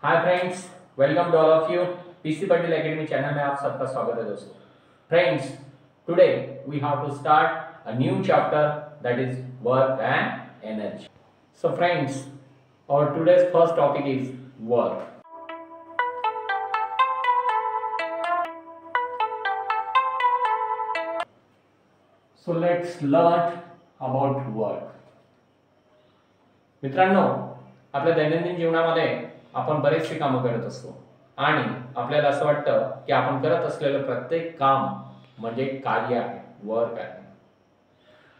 High friends, welcome to all of you. PC Patel academy channel में आप सबका स्वागत है दोस्तों। Friends, today we have to start a new chapter that is work and energy. So friends, our today's first topic is work. So let's learn about work. मित्रांनो, आपल्या दैनंदिन जीवनामध्ये आपण बरेचसे कामं करत असतो आणि आपल्याला असं वाटतं की आपण करत असलेलं प्रत्येक काम म्हणजे कार्य आहे, वर्क आहे.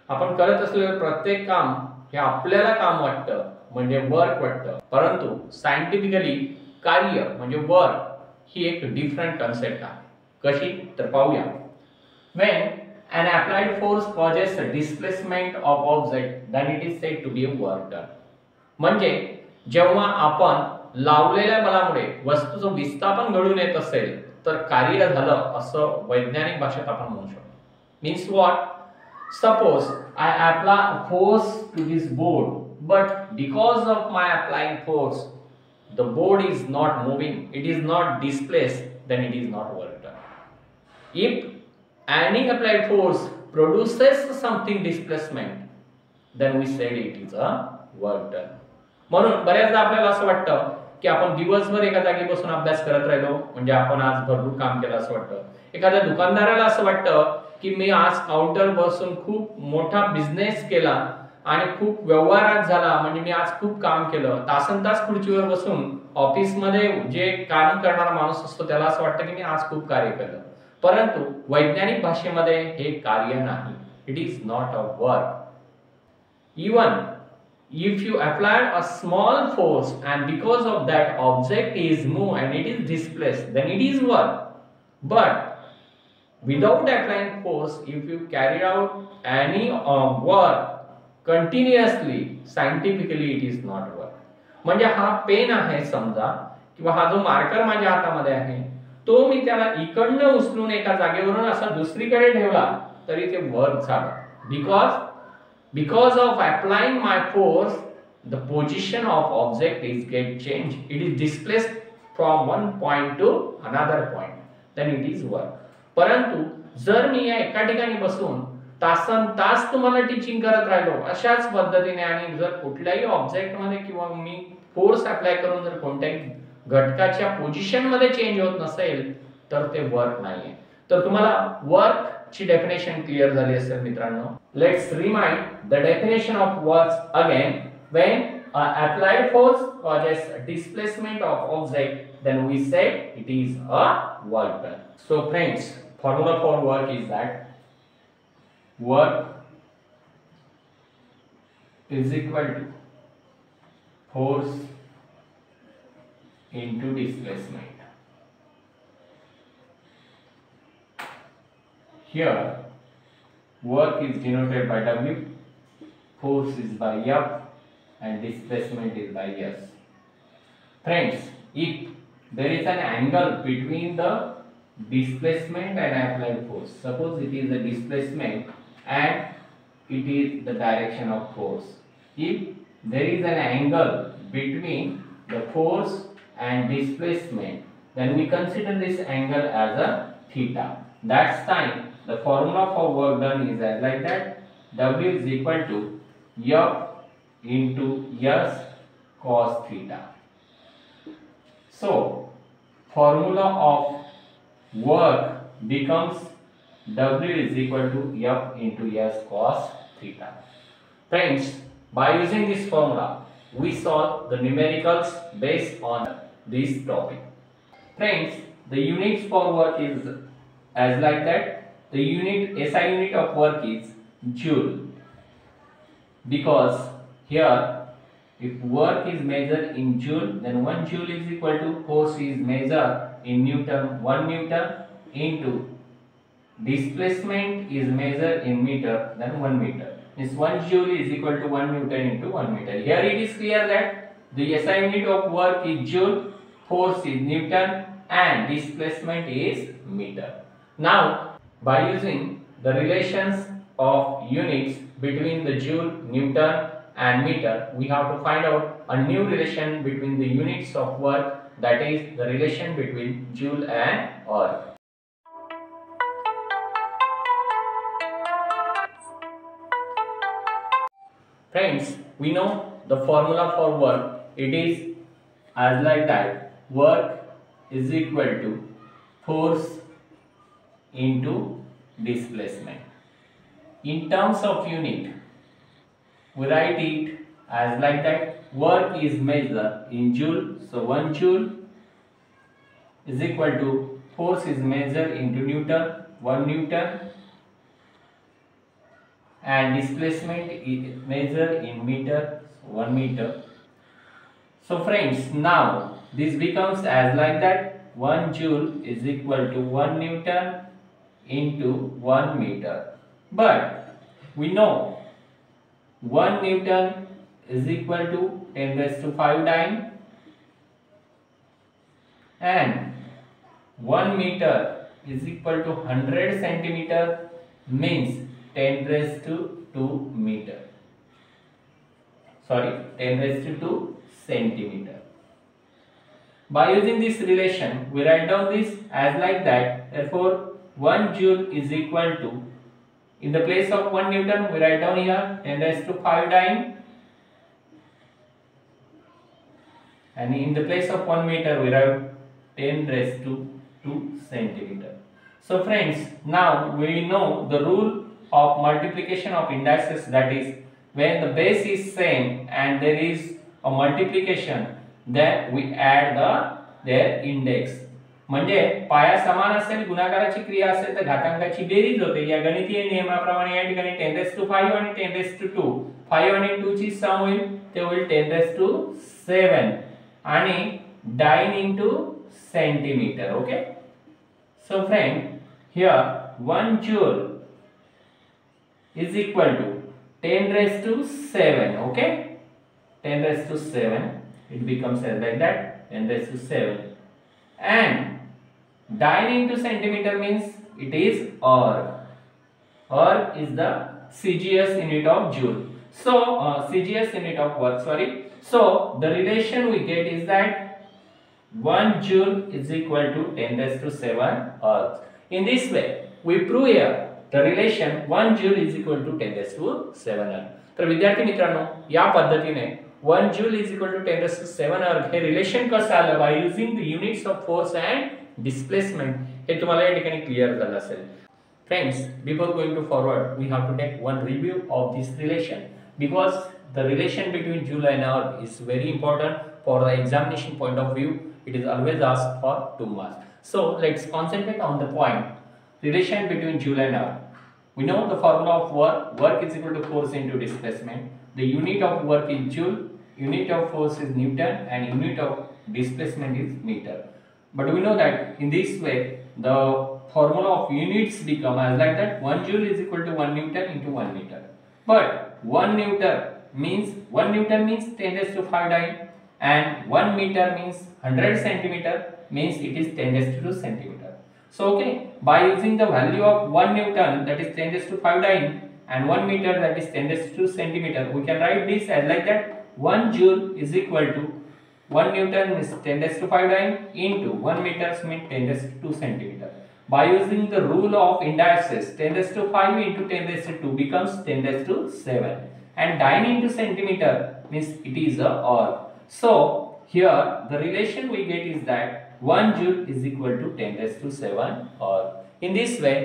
आपण करत असलेलं प्रत्येक काम हे आपल्याला काम वाटतं म्हणजे वर्क वाटतं, परंतु सायंटिफिकली कार्य म्हणजे वर्क ही एक डिफरंट कन्सेप्ट आहे. कशी तर पाहूया. When an applied force causes a displacement of object, then it is said to be a work done. म्हणजे जेव्हा आपण लावलेल्या बलामुळे वस्तूचं विस्थापन घडून येत असेल तर कार्य झालं असं वैज्ञानिक भाषेत आपण म्हणू शकतो. Means what? Suppose I apply a force to this board, but because of my applying force, the board is not moving, it is not displaced, then it is not work done. If any applied force produces something displacement, then we said it is a work done. म्हणून बऱ्याचदा आपल्याला असं वाटतं की आपण दिवसभर एका जागी बसून अभ्यास करत राहिलो म्हणजे आपण आज भरपूर काम केलं असं वाटतं. एखाद्या दुकानदाराला असं वाटतं की मी आज काउंटर बसून खूप मोठा बिझनेस केला आणि खूप व्यवहारात झाला म्हणजे मी आज खूप काम केलं. तासनतास खुर्चीवर बसून ऑफिसमध्ये जे काम करणारा माणूस असतो त्याला असं वाटतं की मी आज खूप कार्य केलं. परंतु वैज्ञानिक भाषेमध्ये हे कार्य नाही. It is not a work. Even if you apply a small force and because of that object is moved and it is displaced, then it is work. But without applying force, if you carry out any work continuously, scientifically it is not work. म्हणजे हा pen आहे समजा किंवा हा जो marker माझ्या हातामध्ये आहे तो मी त्याला इकडनं उचलून एका जागेवरून असा दुसरीकडे ठेवला तरी ते वर्क झालं. Because of applying my force, the position of object is get changed. It is displaced from one point to another point. Then it is work. परंतु जर मी या एका ठिकाणी बसून तासन तास तुम्हाला टीचिंग करत राहिलो अशाच पद्धतीने आणि जर कुठल्याही ऑब्जेक्ट मध्ये किंवा मी फोर्स अप्लाय करून जर कोणत्याही घटकाच्या पोझिशन मध्ये चेंज होत नसेल तर ते वर्क नाहीये. तर तुम्हाला वर्क ची डेफिनेशन क्लियर झाली असेल मित्रांनो. Let's remind the definition of work again. When applied force causes displacement of object, then we say it is a work done. So friends, formula for work is that work is equal to force into displacement. Here work is denoted by W, force is by F and displacement is by S. Friends, if there is an angle between the displacement and applied force, suppose it is a displacement and it is the direction of force. If there is an angle between the force and displacement, then we consider this angle as a theta. That's time the formula for work done is as like that. W is equal to F into S cos theta. So formula of work becomes W is equal to F into S cos theta. Friends, by using this formula we solve the numericals based on this topic. Friends, the units for work is as like that. The unit SI unit of work is joule, because here if work is measured in joule, then 1 joule is equal to force is measured in Newton, 1 Newton into displacement is measured in meter, then 1 meter. This 1 joule is equal to 1 Newton into 1 meter. Here it is clear that the SI unit of work is joule, force is Newton and displacement is meter. Now by using the relations of units between the joule, Newton and meter, we have to find out a new relation between the units of work that is the relation between Joule and work. Friends, we know the formula for work. It is as like that: work is equal to force into displacement. In terms of unit, we write it as like that: work is measured in joule, so 1 joule is equal to force is measured into Newton, 1 Newton, and displacement is measured in meter, 1 meter. So friends, now this becomes as like that: 1 joule is equal to 1 Newton into 1 meter. But we know 1 Newton is equal to 10 raised to 5 dyne, and 1 meter is equal to 100 centimeter, means 10 raised to 2 meter. Sorry, 10 raised to 2 centimeter. By using this relation, we write down this as like that. Therefore, 1 joule is equal to, in the place of 1 Newton, we write down here 10 raised to 5 dyne, and in the place of 1 meter, we write 10 raised to 2 centimeter. So friends, now we know the rule of multiplication of indices, that is, when the base is same and there is a multiplication, then we add their index. म्हणजे पाया समान असेल, गुणाकाराची क्रिया असेल तर घातांकाची बेरीज होते. या गणितीय नियमाप्रमाणे या ठिकाणी 10 raised to 5 आणि 10 raised to 2, 5 आणि 2 ची सम होईल, ते होईल 10 raised to 7 आणि dyne into centimeter. Okay, so friend, here 1 joule is equal to 10 raised to 7. Okay, 10 raised to 7, it becomes as like that, 10 raised to 7, and dyne into centimeter means it is erg. Erg is the CGS unit of joule. So CGS unit of work, sorry. So the relation we get is that 1 joule is equal to 10 raised to 7 erg. In this way we prove here the relation 1 joule is equal to 10 raised to 7 erg. तर विद्यार्थी मित्रांनो, या पद्धतीने 1 joule is equal to 10 raised to 7 erg हे relation कसं आलं by using the units of force and displacement, हे तुम्हाला या ठिकाणी क्लिअर झालं असेल. Friends, before going to forward, we have to take one review of this relation because the relation between joule and erg is very important for the examination point of view. It is always asked for 2 marks. So let's concentrate on the point relation between joule and erg. We know the formula of work. Work is equal to force into displacement. The unit of work is joule, unit of force is Newton, and unit of displacement is meter. But we know that in this way the formula of units become as like that: 1 joule is equal to 1 Newton into 1 meter. But 1 Newton means 10 raised to 5 dyne, and 1 meter means 100 centimeter, means it is 10 raised to 2 centimeter. So okay, by using the value of 1 Newton, that is 10 raised to 5 dyne, and 1 meter, that is 10 raised to 2 centimeter, we can write this as like that: 1 joule is equal to 1 Newton is 10 raised to 5 dyne into 1 meter means 10 raised to 2 centimeter. By using the rule of indices, 10 raised to 5 into 10 raised to 2 becomes 10 raised to 7, and dyne into centimeter means it is a erg. So here the relation we get is that 1 joule is equal to 10 raised to 7 erg. In this way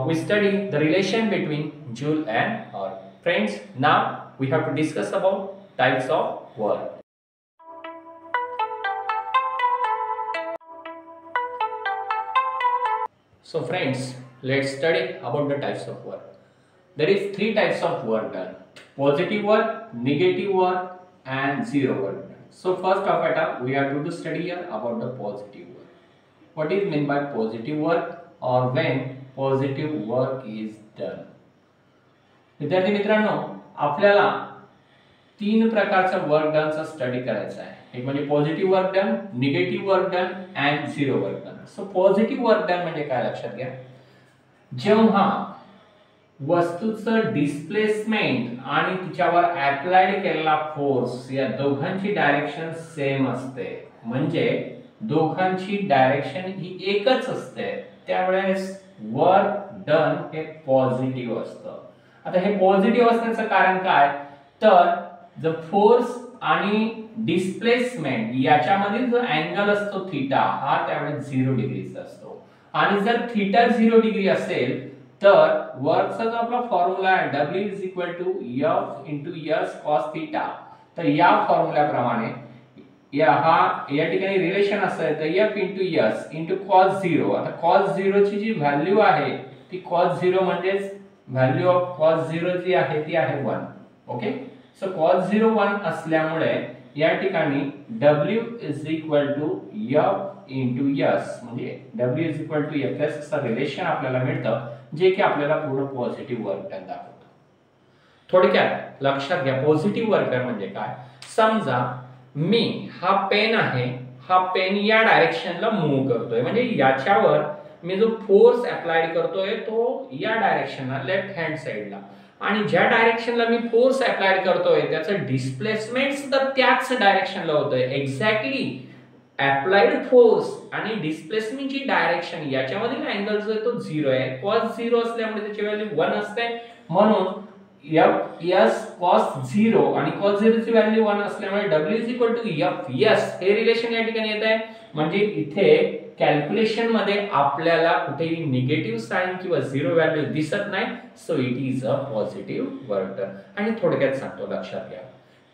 we study the relation between joule and erg. Friends, now we have to discuss about types of work. So friends, let's study about the types of work. There is 3 types of work done: positive work, negative work, and zero work done. So first of all, we have to study here about the positive work. What is meant by positive work, or when positive work is done? विद्यार्थी मित्रांनो, आपल्याला 3 प्रकारचं work डनचा study करायचा आहे. एक म्हणजे positive work done, negative work done and zero work done. So positive work done म्हणजे काय लक्षात घ्या, जेव्हा वस्तूचं डिस्प्लेसमेंट आणि तिच्यावर अप्लाइड केलेला फोर्स या दोघांची डायरेक्शन सेम असते, म्हणजे दोघांची डायरेक्शन ही एकच असते, त्यावेळेस वर्क डन हे पॉझिटिव्ह असतं. आता हे पॉझिटिव्ह असण्याचं कारण काय, तर जर फोर्स आणि डिस्प्लेसमेंट याच्यामधील जो अँगल असतो थीटा हा त्यावेळेस 0 डिग्रीचा असतो. आणि जर थीटा 0 डिग्री असेल तर वर्कचा जो आपला फॉर्म्युला आहे W is equal to F into S cos theta, तर या फॉर्म्युल्याप्रमाणे या ठिकाणी रिलेशन असं आहे, तर F into S into cos 0. आता कॉस 0 ची जी व्हॅल्यू आहे ती कॉस 0 म्हणजेच व्हॅल्यू ऑफ कॉस 0 जी आहे ती आहे 1. ओके, सो कॉस 0 1 असल्यामुळे या ठिकाणी W is equal to F into S म्हणजे W is equal to Fs असं रिलेशन आपल्याला मिळतं, जे की आपल्याला पूर्ण पॉझिटिव्ह वर्क डन दाखवतं. थोडक्यात लक्षात घ्या पॉझिटिव्ह वर्क डन म्हणजे काय. समजा मी हा पेन आहे, हा पेन या डायरेक्शनला मूव्ह करतोय, म्हणजे याच्यावर मी जो फोर्स अप्लाय करतोय तो या डायरेक्शनला लेफ्ट हँड साइडला, आणि ज्या डायरेक्शनला मी फोर्स अप्लाय करतोय त्याचं डिस्प्लेसमेंट सुद्धा त्याच डायरेक्शनला होतंय. एक्झॅक्टली अप्लाइड फोर्स आणि डिस्प्लेसमेंटची डायरेक्शन याच्यामधील अँगल जो आहे तो 0 आहे. cos 0 असल्यामुळे त्याची व्हॅल्यू 1 असते, म्हणून F cos 0 आणि cos 0 ची व्हॅल्यू 1 असल्यामुळे W is equal to Fs हे रिलेशन या ठिकाणी येत आहे. म्हणजे इथे कॅल्क्युलेशन मध्ये आपल्याला कुठेही निगेटिव्ह साइन किंवा 0 व्हॅल्यू दिसत नाही. So it is a positive work done. आणि थोडक्यात सांगतो, लक्षात घ्या,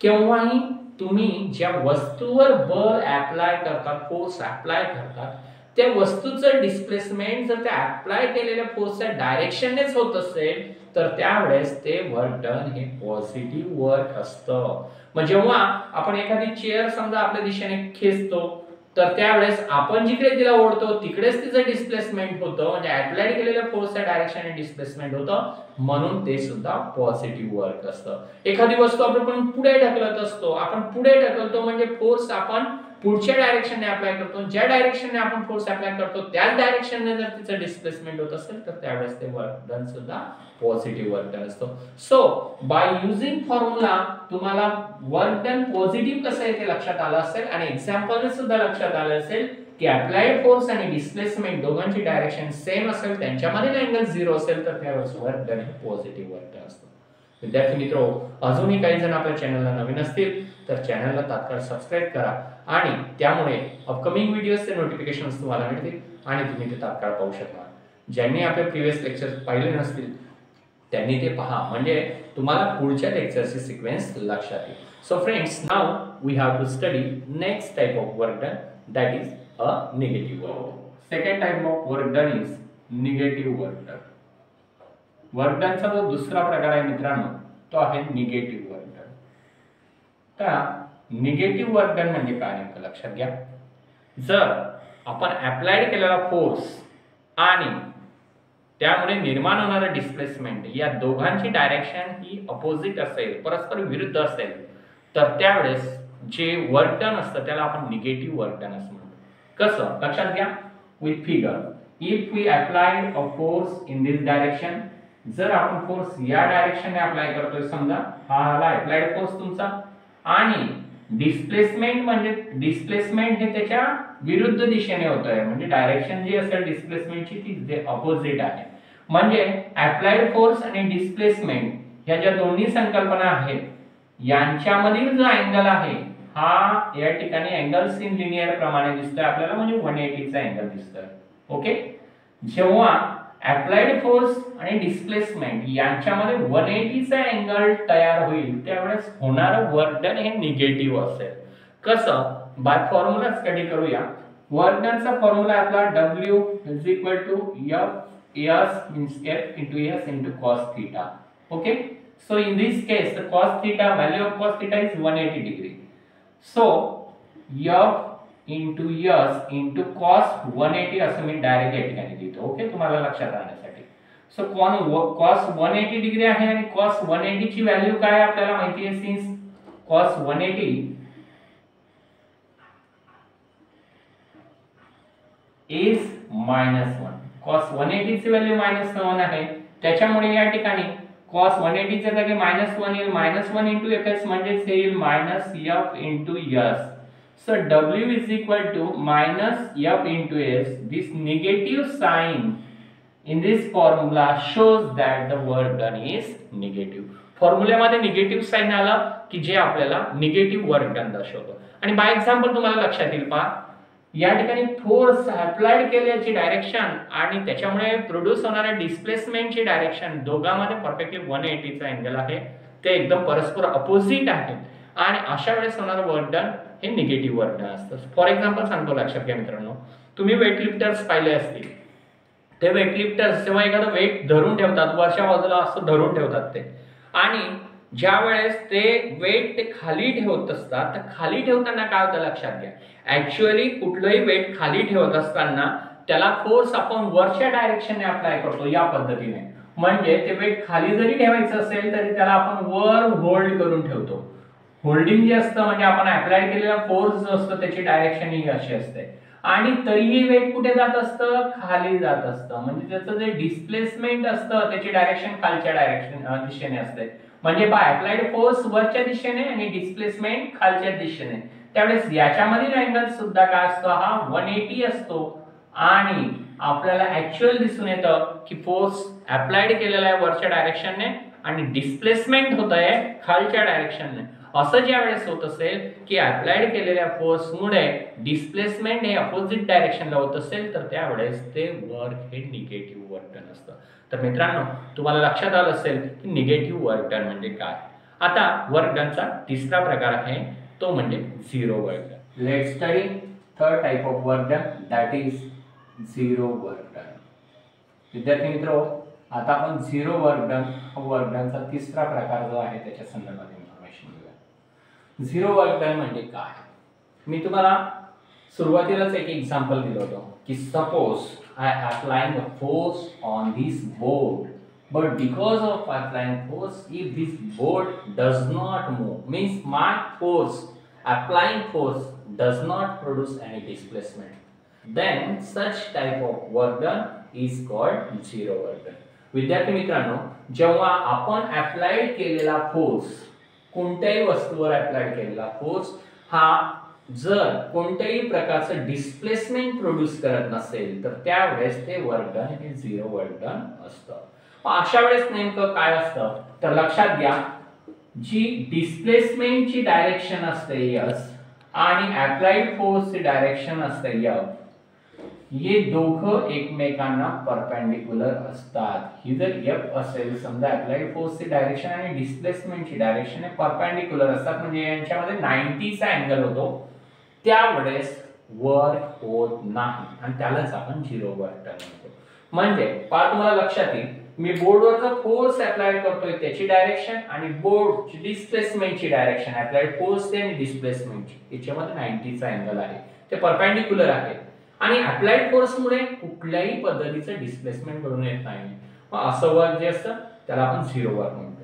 केव्हाही तुम्ही ज्या वस्तूवर बल अप्लाय करतात, फोर्स अप्लाय करतात, त्या वस्तूचं डिस्प्लेसमेंट जर त्या अप्लाय केलेल्या फोर्सच्या डायरेक्शननेच होत असेल तर त्यावेळेस ते वर्क डन हे पॉझिटिव्ह वर्क असतं. मग जेव्हा आपण एखादी चेअर समजा आपल्या दिशेने खेचतो तर त्यावेळेस आपण जिकडे तिला ओढतो तिकडेच तिचं डिस्प्लेसमेंट होतं, म्हणजे अप्लाय केलेल्या फोर्सच्या डायरेक्शनने डिस्प्लेसमेंट होतं, म्हणून ते सुद्धा पॉझिटिव्ह वर्क असतं. एखादी वस्तू आपण पुढे ढकलत असतो, आपण पुढे ढकलतो म्हणजे फोर्स आपण पुढच्या डायरेक्शनने अप्लाय करतो, ज्या डायरेक्शनने आपण फोर्स अप्लाय करतो त्याच डायरेक्शनने जर तिचं डिस्प्लेसमेंट होत असेल तर त्यावेळेस ते वर्क डन सुद्धा पॉझिटिव्ह वर्क डन असतो. सो बाय युजिंग फॉर्म्युला तुम्हाला वर्क डन पॉझिटिव्ह कसं आहे ते लक्षात आलं असेल, आणि एक्झाम्पलने सुद्धा लक्षात आलं असेल की अप्लाइड फोर्स आणि डिस्प्लेसमेंट दोघांची डायरेक्शन सेम असेल, त्यांच्यामधील अँगल 0 असेल तर त्यावेळेस वर्क डन हे पॉझिटिव्ह वर्क डन असतं. विद्यार्थी मित्रो, अजूनही काही जण आपल्या चॅनलला नवीन असतील तर चॅनलला तात्काळ सबस्क्राइब करा, आणि त्यामुळे अपकमिंग व्हिडिओजचे नोटिफिकेशन्स तुम्हाला मिळतील आणि तुम्ही ते तात्काळ पाहू शकणार. ज्यांनी आपले प्रिव्हियस लेक्चर्स पाहिले नसतील त्यांनी ते पहा, म्हणजे तुम्हाला पुढच्या लेक्चरची सिक्वेन्स लक्षात येईल. So friends, now we have to study next type of work done, that is a negative work. Second type of work done is negative work done. Work डनचा जो दुसरा प्रकार आहे मित्रांनो तो आहे निगेटिव्ह वर्क डन. तर निगेटिव्ह वर्क डन म्हणजे काय नेमकं लक्षात घ्या. जर आपण अप्लाइड केलेला फोर्स आणि त्यामुळे निर्माण होणारा डिस्प्लेसमेंट या दोघांची डायरेक्शन ही अपोजिट असेल, परस्पर विरुद्ध असेल, तर त्यावेळेस जे वर्क डन असतं त्याला आपण निगेटिव्ह वर्क डन असं म्हणतो. कसं लक्षात घ्या, with figure. If we applied a force in this direction, जर आपण फोर्स या डायरेक्शनने अप्लाय करतोय, समजा हा आला अप्लाइड फोर्स तुमचा, आणि डिस्प्लेसमेंट म्हणजे डिस्प्लेसमेंट हे त्याच्या विरुद्ध दिशेने होतंय, म्हणजे डायरेक्शन जी असेल डिस्प्लेसमेंटची ती जे अपोजिट आहे. म्हणजे अप्लाइड फोर्स आणि डिस्प्लेसमेंट ह्या ज्या दोन्ही संकल्पना आहेत यांच्यामधील जो अँगल आहे हा या ठिकाणी अँगल इन लिनियर प्रमाणे दिसतोय आपल्याला, म्हणजे 180 चा अँगल दिसतोय. ओके, जेव्हा अप्लाइड फोर्स आणि डिस्प्लेसमेंट यांच्यामध्ये 180 चा अँगल तयार होईल त्यावेळेस होणारं वर्क डन हे निगेटिव्ह असेल. कसं, बाय फॉर्म्युला स्टडी करूया. वर्क डनचा फॉर्म्युला आपला W is equal to F means F into S into cos theta. Okay, so in this case the cos theta, value of cos theta is 180 degree. So F into S into cos 180 असं मी direct या ठिकाणी लिहितो. Okay, तुम्हाला लक्षात राहण्यासाठी. So cos 180 degree आहे आणि cos 180 ची व्हॅल्यू काय आपल्याला माहिती आहे. सिन्स cos 180 is -1, cos 180 ची व्हॅल्यू -1 आहे, त्याच्यामुळे या ठिकाणी cos 180 च्या जागी -1 येईल. -1 into Fs म्हणजे येईल -F into S. So W is equal to minus F into S. This negative sign in this formula shows that the work done is negative. फॉर्म्युल्यामध्ये निगेटिव्ह साइन आला की जे आपल्याला निगेटिव्ह वर्क डन दर्शवतो. आणि bye example तुम्हाला लक्षात येईल पहा, या ठिकाणी फोर्स अप्लाइड केल्याची डायरेक्शन आणि त्याच्यामुळे प्रोड्यूस होणाऱ्या डिस्प्लेसमेंटची डायरेक्शन दोघांमध्ये परफेक्टली 180 चा अँगल आहे. ते एकदम परस्पर अपोजिट आहेत आणि अशा वेळेस होणारं वर्क डन हे निगेटिव्ह वर्क डन असतं. फॉर एक्झाम्पल सांगतो, लक्षात घ्या मित्रांनो, तुम्ही वेटलिफ्टर्स पाहिले असतील. ते वेटलिफ्टर्स जेव्हा एखादं वेट धरून ठेवतात, वरच्या बाजूला असं धरून ठेवतात ते, आणि ज्या वेळेस ते वेट ते खाली ठेवत असतात, तर खाली ठेवताना काय होतं लक्षात घ्या, ऍक्च्युअली कुठलंही वेट खाली ठेवत असताना त्याला फोर्स आपण वरच्या डायरेक्शनने अप्लाय करतो या पद्धतीने. म्हणजे ते वेट खाली जरी ठेवायचं असेल तरी त्याला आपण वर होल्ड करून ठेवतो. होल्डिंग जे असतं म्हणजे आपण अप्लाय केलेला फोर्स जो असतो त्याची डायरेक्शन ही अशी असते, आणि तरीही वेट कुठे जात असतं, खाली जात असतं. म्हणजे त्याचं जे डिस्प्लेसमेंट असतं त्याची डायरेक्शन खालच्या दिशेने असते. म्हणजे बाय अप्लाइड फोर्स वरच्या दिशेने आणि डिस्प्लेसमेंट खालच्या दिशेने. त्यावेळेस याच्यामधील अँगल सुद्धा काय असतो, हा 180 असतो. आणि आपल्याला ऍक्च्युअल दिसून येतं की फोर्स अप्लाइड केलेला आहे वरच्या डायरेक्शनने आणि डिस्प्लेसमेंट होत आहे खालच्या डायरेक्शनने. असं ज्या वेळेस होत असेल की अप्लाइड केलेल्या फोर्समुळे डिस्प्लेसमेंट हे अपोजिट डायरेक्शनला होत असेल, तर त्यावेळेस ते वर्क हे निगेटिव्ह वर्क डन असतं. तर मित्रांनो, तुम्हाला लक्षात आलं असेल की निगेटिव्ह वर्क डन म्हणजे काय. आता वर्क डनचा तिसरा प्रकार आहे, तो म्हणजे zero work done. Let's study third type of work done, that is zero work done. विद्यार्थी मित्रो, आता आपण झिरो वर्क डनचा तिसरा प्रकार जो आहे त्याच्या संदर्भात इन्फॉर्मेशन घेऊया. झिरो वर्क डन म्हणजे काय. मी तुम्हाला सुरुवातीलाच एक एक्झाम्पल दिलं होतं की suppose I applying a force on this board, but because of applying force, if this board does not move, means my force, applying force does not produce any displacement, then such type of work done is called zero work done. विद्यार्थी मित्रांनो, जेव्हा आपण applied केलेला force, कोणत्याही वस्तूवर applied केलेला force हा जर कोणत्याही प्रकारचं डिस्प्लेसमेंट प्रोड्यूस करत नसेल, तर त्यावेळेस ते वर्क डन हे झिरो वर्क डन असतं. अशा वेळेस नेमकं काय असतं, तर लक्षात घ्या, जी डिस्प्लेसमेंटची डायरेक्शन असते एस आणि अप्लाइड फोर्सची डायरेक्शन असते एफ, हे दोघं एकमेकांना परपेंडिक्युलर असतात. ही जर एफ असेल, समजा अप्लाइड फोर्सची डायरेक्शन आणि डिस्प्लेसमेंटची डायरेक्शन हे परपेंडिक्युलर असतात, म्हणजे यांच्यामध्ये 90 चा अँगल होतो, त्यावेळेस वर्क होत नाही आणि त्यालाच आपण झिरो वर्क डन म्हणतो. म्हणजे पार तुम्हाला लक्षात येईल, मी बोर्डवरचा फोर्स अप्लाय करतोय त्याची डायरेक्शन आणि बोर्डची डिस्प्लेसमेंटची डायरेक्शन, अप्लाइड फोर्स आणि डिस्प्लेसमेंटची याच्यामध्ये 90 चा अँगल आहे, ते परपेंडिक्युलर आहे आणि अप्लाइड फोर्समुळे कुठल्याही पद्धतीचं डिस्प्लेसमेंट घडून येत नाही. मग असं वर्क जे असतं त्याला आपण झिरो वर्क म्हणतो.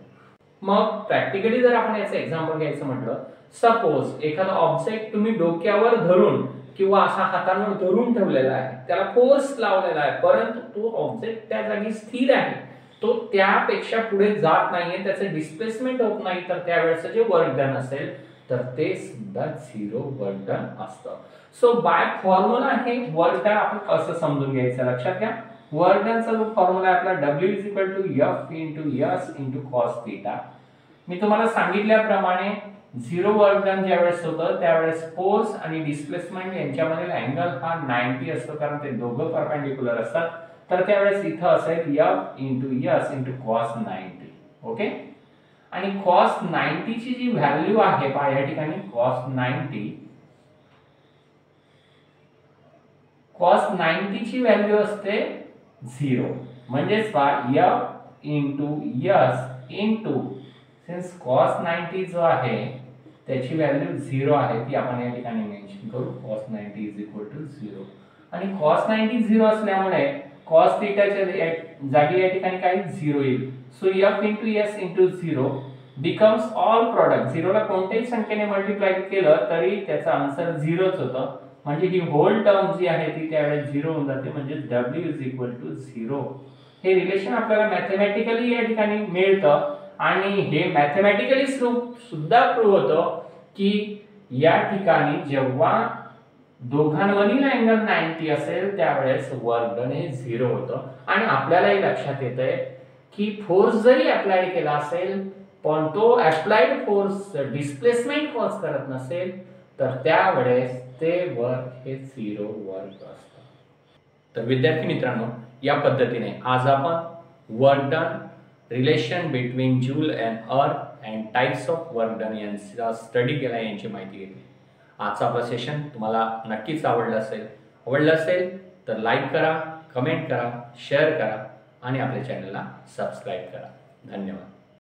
मग प्रॅक्टिकली जर आपण याचं एक्झाम्पल घ्यायचं म्हटलं, सपोज एखादा ऑब्जेक्ट तुम्ही डोक्यावर धरून किंवा असा हातांवर धरून ठेवलेला आहे, त्याला फोर्स लावलेला आहे, परंतु तो ऑब्जेक्ट त्या जागी स्थिर आहे, तो त्यापेक्षा पुढे जात नाहीये, त्याचं डिस्प्लेसमेंट होत नाही, तर त्यावेळेस जे वर्क डन असेल तर ते सुद्धा झिरो वर्क डन असतं. सो बाय फॉर्म्युला हे वर्क डन आपण कसं समजून घ्यायचं लक्षात घ्या. वर्क डनचा जो फॉर्म्युला आहे आपला W = F × S × cos θ. मी तुम्हाला सांगितल्याप्रमाणे झिरो वर्क डन ज्यावेळेस होतं त्यावेळेस फोर्स आणि डिस्प्लेसमेंट यांच्यामधील अँगल हा 90 असतो, कारण ते दोघं परपेंडिक्युलर असतात. तर त्यावेळेस इथं असेल F × S × cos 90. ओके. आणि cos 90 ची जी व्हॅल्यू आहे पहा या ठिकाणी cos 90 ची व्हॅल्यू असते 0. म्हणजेच पहा F × S सिन्स cos 90 जो आहे त्याची व्हॅल्यू 0 आहे, ती आपण या ठिकाणी मेन्शन करू. cos 90 = 0 आणि cos 90 0 असल्यामुळे cos θ च्या जागी या ठिकाणी काही 0 येईल. So F × S × 0 becomes all product. 0 ला कोणत्याही संख्येने मल्टिप्लाय केलं तरी त्याचा आन्सर 0च होतं. म्हणजे ही होल टर्म जी आहे ती त्यावेळेस 0 होऊन जाते, म्हणजे W = 0. हे रिलेशन आपल्याला मॅथमॅटिकली या ठिकाणी मिळतं आणि हे मॅथमॅटिकली सुद्धा प्रूव्ह होतं की या ठिकाणी जेव्हा दोघांमधील अँगल 90 असेल त्यावेळेस वर्क डन हे 0 होतं आणि आपल्यालाही लक्षात येतंय की फोर्स जरी अप्लाइड केला असेल पण तो अप्लाइड फोर्स डिस्प्लेसमेंट कॉज करत नसेल तर त्यावेळेस ते वर्क हे 0 वर्क असतं. तर विद्यार्थी मित्रांनो, या पद्धतीने आज आपण work done, relation between joule and अर्थ and types of work done यांचा स्टडी केला, यांची माहिती घेतली. आजचा आपला सेशन तुम्हाला नक्कीच आवडलं असेल तर लाईक करा, कमेंट करा, शेअर करा आणि आपल्या चॅनलला सबस्क्राईब करा. धन्यवाद.